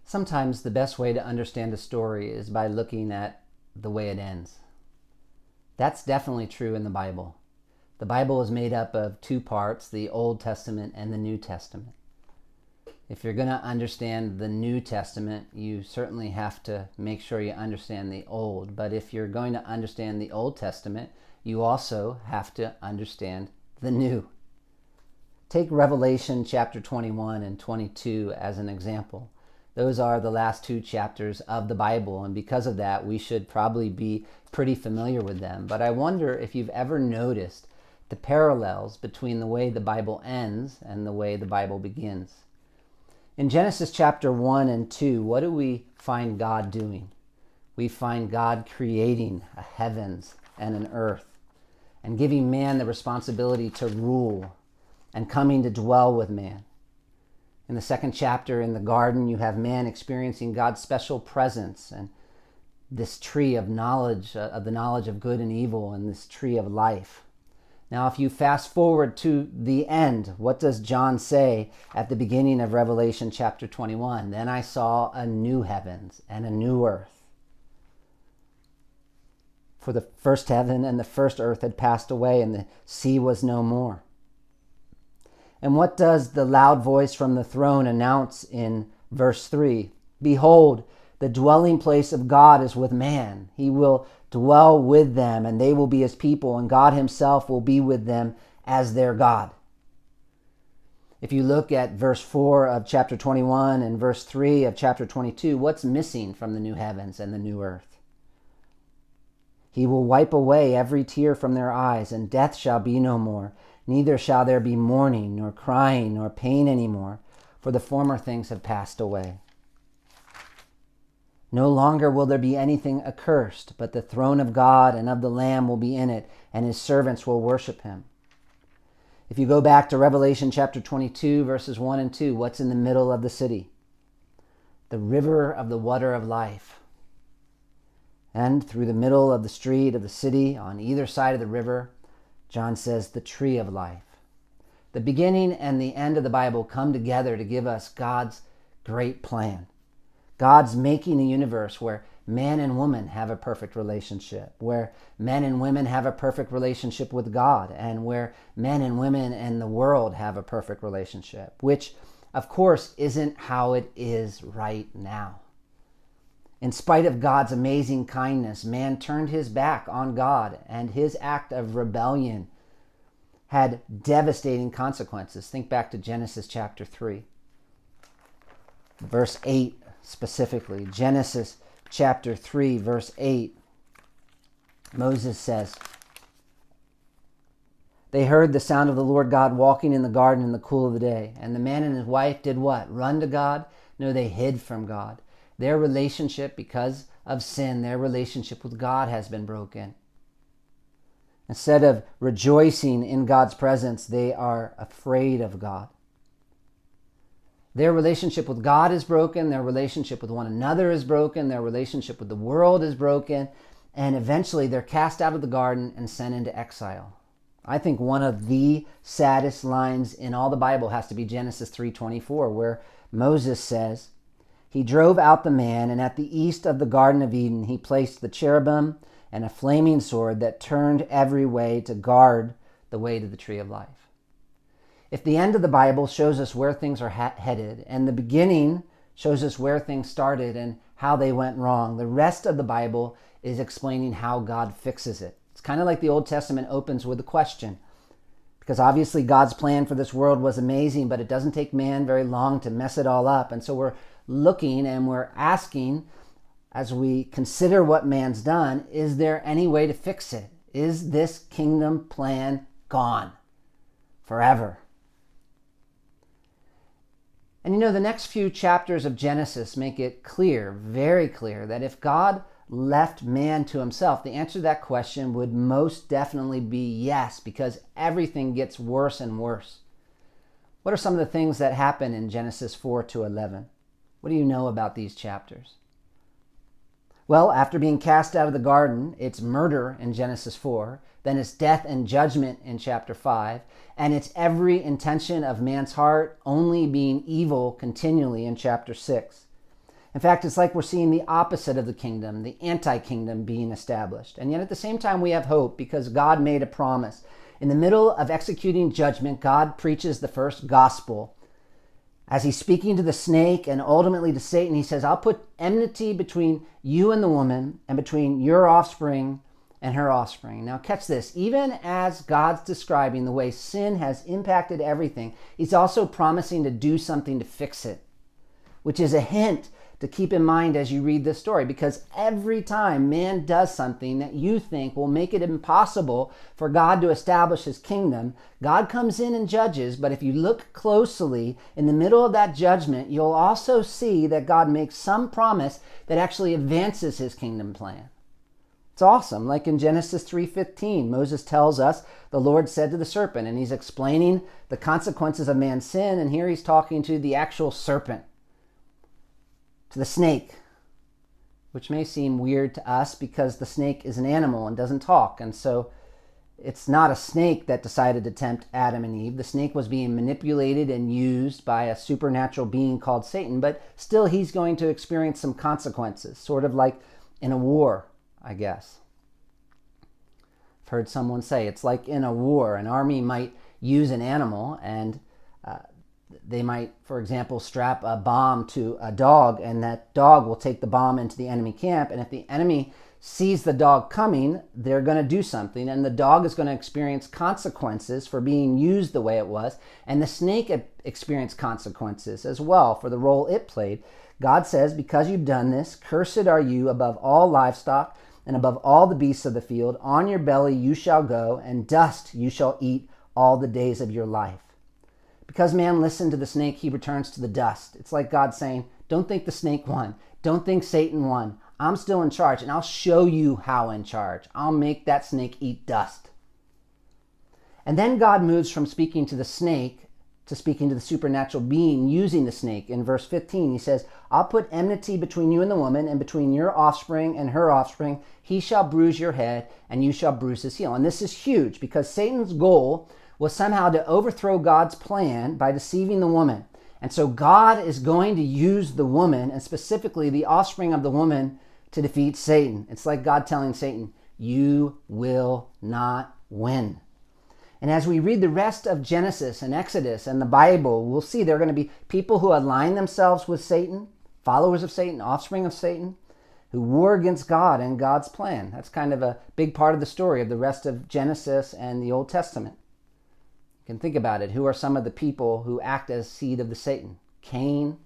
Sometimes the best way to understand a story is by looking at the way it ends. That's definitely true in the Bible. The Bible is made up of two parts, the Old Testament and the New Testament. If you're going to understand the New Testament, you certainly have to make sure you understand the Old. But if you're going to understand the Old Testament, you also have to understand the New. Take Revelation chapter 21 and 22 as an example. Those are the last two chapters of the Bible, and because of that, we should probably be pretty familiar with them. But I wonder if you've ever noticed the parallels between the way the Bible ends and the way the Bible begins. In Genesis chapter 1 and 2, what do we find God doing? We find God creating a heavens and an earth and giving man the responsibility to rule and coming to dwell with man. In the second chapter in the garden, you have man experiencing God's special presence and this tree of knowledge, of the knowledge of good and evil, and this tree of life. Now, if you fast forward to the end, what does John say at the beginning of Revelation chapter 21? Then I saw a new heavens and a new earth. For the first heaven and the first earth had passed away, and the sea was no more. And what does the loud voice from the throne announce in verse 3? Behold, the dwelling place of God is with man. He will dwell with them, and they will be his people, and God himself will be with them as their God. If you look at verse 4 of chapter 21 and verse 3 of chapter 22, what's missing from the new heavens and the new earth? He will wipe away every tear from their eyes, and death shall be no more. Neither shall there be mourning, nor crying, nor pain any more, for the former things have passed away. No longer will there be anything accursed, but the throne of God and of the Lamb will be in it, and his servants will worship him. If you go back to Revelation chapter 22, verses 1 and 2, what's in the middle of the city? The river of the water of life. And through the middle of the street of the city, on either side of the river, John says, the tree of life. The beginning and the end of the Bible come together to give us God's great plan. God's making a universe where man and woman have a perfect relationship, where men and women have a perfect relationship with God, and where men and women and the world have a perfect relationship, which, of course, isn't how it is right now. In spite of God's amazing kindness, man turned his back on God, and his act of rebellion had devastating consequences. Think back to Genesis chapter 3, verse 8 specifically. Genesis chapter 3, verse 8. Moses says, they heard the sound of the Lord God walking in the garden in the cool of the day. And the man and his wife did what? Run to God? No, they hid from God. Their relationship, because of sin, their relationship with God has been broken. Instead of rejoicing in God's presence, they are afraid of God. Their relationship with God is broken. Their relationship with one another is broken. Their relationship with the world is broken. And eventually they're cast out of the garden and sent into exile. I think one of the saddest lines in all the Bible has to be Genesis 3:24, where Moses says, he drove out the man, and at the east of the Garden of Eden, he placed the cherubim and a flaming sword that turned every way to guard the way to the tree of life. If the end of the Bible shows us where things are headed, and the beginning shows us where things started and how they went wrong, the rest of the Bible is explaining how God fixes it. It's kind of like the Old Testament opens with a question, because obviously God's plan for this world was amazing, but it doesn't take man very long to mess it all up. And so we're looking and we're asking, as we consider what man's done, is there any way to fix it? Is this kingdom plan gone forever? And you know, the next few chapters of Genesis make it clear, very clear, that if God left man to himself, the answer to that question would most definitely be yes, because everything gets worse and worse. What are some of the things that happen in Genesis 4 to 11? What do you know about these chapters? Well, after being cast out of the garden, it's murder in Genesis 4, then it's death and judgment in chapter 5, and it's every intention of man's heart only being evil continually in chapter 6. In fact, it's like we're seeing the opposite of the kingdom, the anti-kingdom being established. And yet at the same time, we have hope because God made a promise. In the middle of executing judgment, God preaches the first gospel. As he's speaking to the snake and ultimately to Satan, he says, I'll put enmity between you and the woman and between your offspring and her offspring. Now catch this. Even as God's describing the way sin has impacted everything, he's also promising to do something to fix it, which is a hint to keep in mind as you read this story, because every time man does something that you think will make it impossible for God to establish his kingdom, God comes in and judges. But if you look closely in the middle of that judgment, you'll also see that God makes some promise that actually advances his kingdom plan. It's awesome. Like in Genesis 3:15, Moses tells us the Lord said to the serpent, and he's explaining the consequences of man's sin, and here he's talking to the actual serpent, to the snake, which may seem weird to us because the snake is an animal and doesn't talk. And so it's not a snake that decided to tempt Adam and Eve. The snake was being manipulated and used by a supernatural being called Satan, but still he's going to experience some consequences, sort of like in a war, I guess. I've heard someone say it's like in a war. An army might use an animal and they might, for example, strap a bomb to a dog, and that dog will take the bomb into the enemy camp. And if the enemy sees the dog coming, they're going to do something, and the dog is going to experience consequences for being used the way it was. And the snake experienced consequences as well for the role it played. God says, because you've done this, cursed are you above all livestock and above all the beasts of the field. On your belly you shall go, and dust you shall eat all the days of your life. Because man listened to the snake, he returns to the dust. It's like God saying, don't think the snake won. Don't think Satan won. I'm still in charge, and I'll show you how in charge. I'll make that snake eat dust. And then God moves from speaking to the snake to speaking to the supernatural being using the snake. In verse 15, he says, I'll put enmity between you and the woman, and between your offspring and her offspring. He shall bruise your head, and you shall bruise his heel. And this is huge because Satan's goal was somehow to overthrow God's plan by deceiving the woman. And so God is going to use the woman, and specifically the offspring of the woman, to defeat Satan. It's like God telling Satan, you will not win. And as we read the rest of Genesis and Exodus and the Bible, we'll see there are going to be people who align themselves with Satan, followers of Satan, offspring of Satan, who war against God and God's plan. That's kind of a big part of the story of the rest of Genesis and the Old Testament. You can think about it. Who are some of the people who act as seed of the Satan? Cain,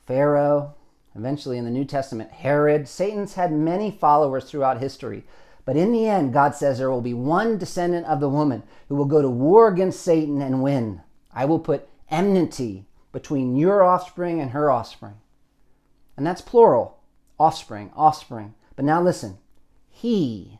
Pharaoh, eventually in the New Testament, Herod. Satan's had many followers throughout history. But in the end, God says there will be one descendant of the woman who will go to war against Satan and win. I will put enmity between your offspring and her offspring. And that's plural. Offspring, offspring. But now listen. He,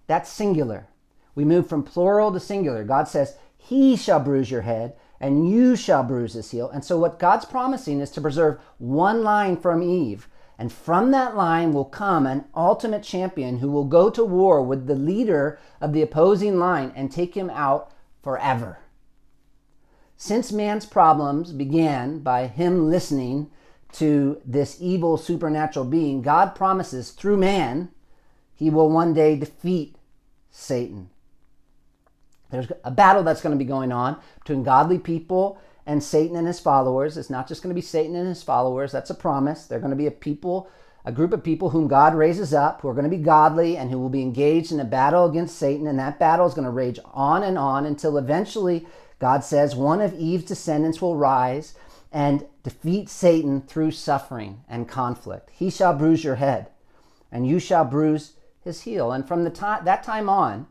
that's singular. We move from plural to singular. God says, he shall bruise your head, and you shall bruise his heel. And so what God's promising is to preserve one line from Eve. And from that line will come an ultimate champion who will go to war with the leader of the opposing line and take him out forever. Since man's problems began by him listening to this evil supernatural being, God promises through man, he will one day defeat Satan. There's a battle that's going to be going on between godly people and Satan and his followers. It's not just going to be Satan and his followers. That's a promise. They're going to be a group of people whom God raises up, who are going to be godly and who will be engaged in a battle against Satan. And that battle is going to rage on and on until eventually God says one of Eve's descendants will rise and defeat Satan through suffering and conflict. He shall bruise your head, and you shall bruise his heel. And from that time on,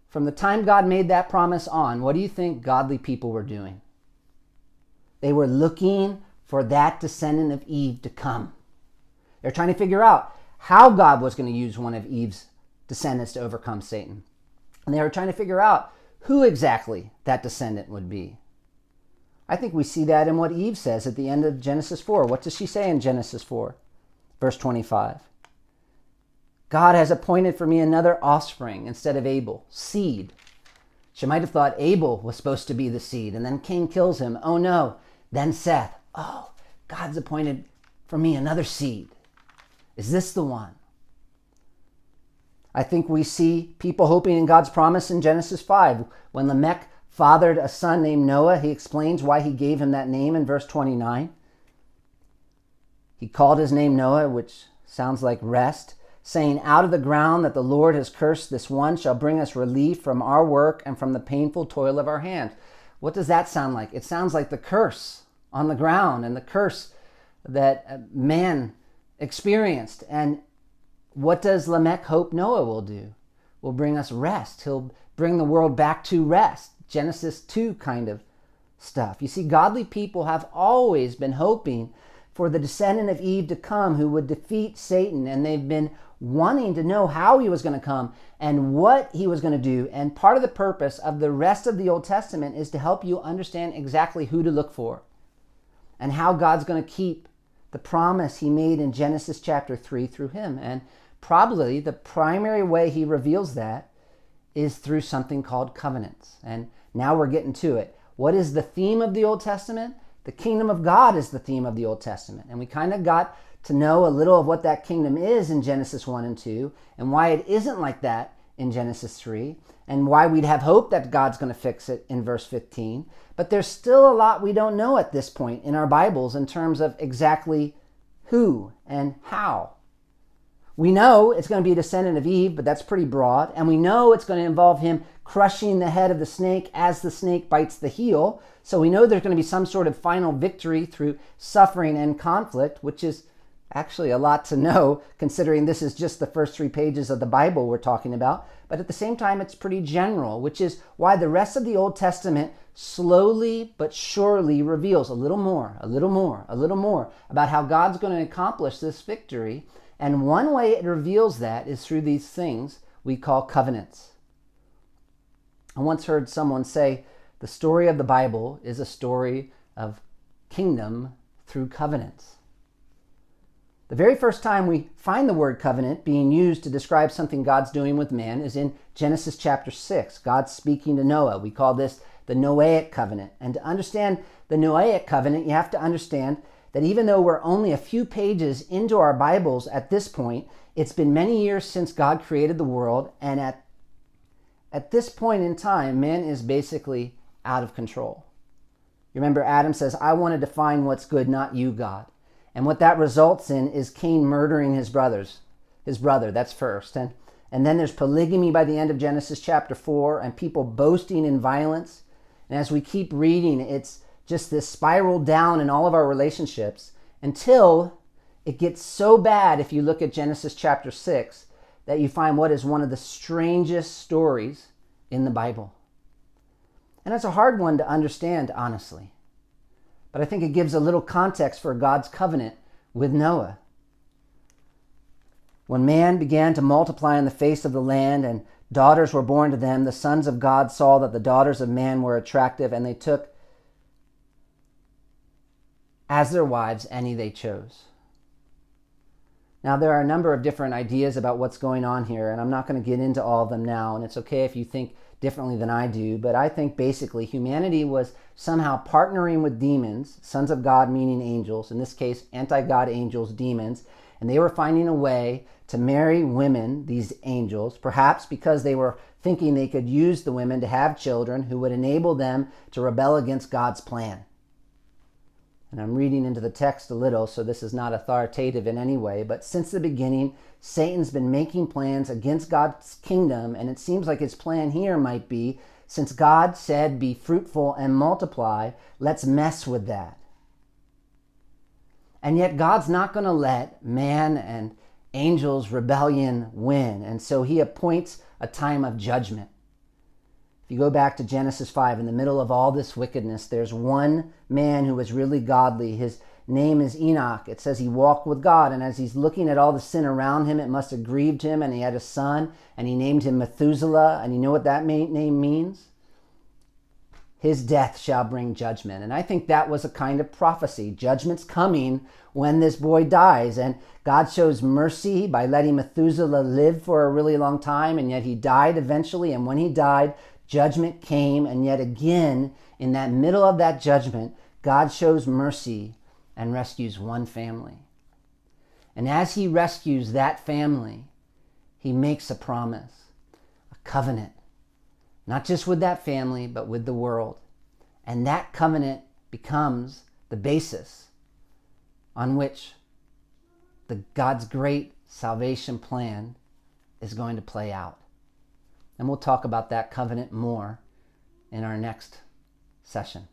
from the time God made that promise on, what do you think godly people were doing? They were looking for that descendant of Eve to come. They're trying to figure out how God was going to use one of Eve's descendants to overcome Satan. And they were trying to figure out who exactly that descendant would be. I think we see that in what Eve says at the end of Genesis 4. What does she say in Genesis 4? Verse 25. God has appointed for me another offspring instead of Abel, seed. She might have thought Abel was supposed to be the seed, and then Cain kills him. Oh no. Then Seth. Oh, God's appointed for me another seed? Is this the one? I think we see people hoping in God's promise in Genesis 5. When Lamech fathered a son named Noah, he explains why he gave him that name in verse 29. He called his name Noah, which sounds like rest, saying, out of the ground that the Lord has cursed, this one shall bring us relief from our work and from the painful toil of our hands. What does that sound like? It sounds like the curse on the ground and the curse that man experienced. And what does Lamech hope Noah will do? Will bring us rest. He'll bring the world back to rest. Genesis 2 kind of stuff. You see, godly people have always been hoping for the descendant of Eve to come who would defeat Satan, and they've been wanting to know how he was going to come and what he was going to do. And part of the purpose of the rest of the Old Testament is to help you understand exactly who to look for and how God's going to keep the promise he made in Genesis chapter 3 through him. And probably the primary way he reveals that is through something called covenants. And now we're getting to it. What is the theme of the Old Testament? The kingdom of God is the theme of the Old Testament. And we kind of got to know a little of what that kingdom is in Genesis 1 and 2, and why it isn't like that in Genesis 3, and why we'd have hope that God's going to fix it in verse 15. But there's still a lot we don't know at this point in our Bibles in terms of exactly who and how. We know it's going to be a descendant of Eve, but that's pretty broad. And we know it's going to involve him crushing the head of the snake as the snake bites the heel. So we know there's going to be some sort of final victory through suffering and conflict, which is actually a lot to know, considering this is just the first 3 pages of the Bible we're talking about. But at the same time, it's pretty general, which is why the rest of the Old Testament slowly but surely reveals a little more about how God's going to accomplish this victory. And one way it reveals that is through these things we call covenants. I once heard someone say, the story of the Bible is a story of kingdom through covenants. The very first time we find the word covenant being used to describe something God's doing with man is in Genesis chapter 6. God's speaking to Noah. We call this the Noahic covenant. And to understand the Noahic covenant, you have to understand that even though we're only a few pages into our Bibles at this point, it's been many years since God created the world, and at this point in time, man is basically out of control. You remember Adam says, I want to define what's good, not you, God. And what that results in is Cain murdering his brother, that's first. And then there's polygamy by the end of Genesis chapter 4, and people boasting in violence. And as we keep reading, it's just this spiral down in all of our relationships until it gets so bad, if you look at Genesis chapter 6, that you find what is one of the strangest stories in the Bible. And it's a hard one to understand, honestly. But I think it gives a little context for God's covenant with Noah. When man began to multiply on the face of the land and daughters were born to them, the sons of God saw that the daughters of man were attractive, and they took as their wives any they chose. Now, there are a number of different ideas about what's going on here, and I'm not going to get into all of them now, and it's okay if you think differently than I do, but I think basically humanity was somehow partnering with demons, sons of God meaning angels, in this case anti-God angels, demons, and they were finding a way to marry women, these angels, perhaps because they were thinking they could use the women to have children who would enable them to rebel against God's plan. And I'm reading into the text a little, so this is not authoritative in any way, but since the beginning, Satan's been making plans against God's kingdom, and it seems like his plan here might be, since God said, be fruitful and multiply, let's mess with that. And yet God's not going to let man and angels' rebellion win, and so he appoints a time of judgment. If you go back to Genesis 5, in the middle of all this wickedness, there's one man who was really godly. His name is Enoch. It says he walked with God, and as he's looking at all the sin around him, it must have grieved him, and he had a son, and he named him Methuselah, and you know what that name means? His death shall bring judgment. And I think that was a kind of prophecy. Judgment's coming when this boy dies, and God shows mercy by letting Methuselah live for a really long time, and yet he died eventually, and when he died, judgment came, and yet again, in that middle of that judgment, God shows mercy and rescues one family, And as he rescues that family, he makes a promise, a covenant, not just with that family, but with the world. And that covenant becomes the basis on which God's great salvation plan is going to play out. And we'll talk about that covenant more in our next session.